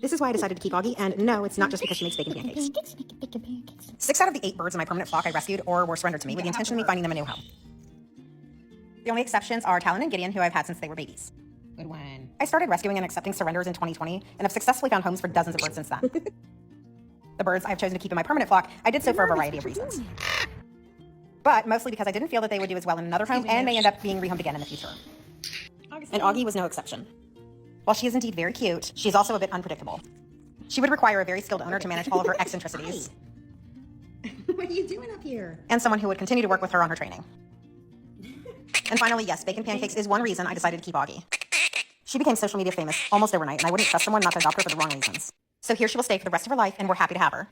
This is why I decided to keep Augie, and no, it's not just because she makes bacon pancakes. 6 out of the 8 birds in my permanent flock I rescued or were surrendered to me with the intention of me finding them a new home. The only exceptions are Talon and Gideon, who I've had since they were babies. Good one. I started rescuing and accepting surrenders in 2020 and have successfully found homes for dozens of birds since then. The birds I've chosen to keep in my permanent flock, I did so for a variety of reasons. But mostly because I didn't feel that they would do as well in another home and may end up being rehomed again in the future. And Augie was no exception. While she is indeed very cute, she is also a bit unpredictable. She would require a very skilled owner to manage all of her eccentricities. What are you doing up here? And someone who would continue to work with her on her training. And finally, yes, bacon pancakes is one reason I decided to keep Augie. She became social media famous almost overnight, and I wouldn't trust someone not to adopt her for the wrong reasons. So here she will stay for the rest of her life, and we're happy to have her.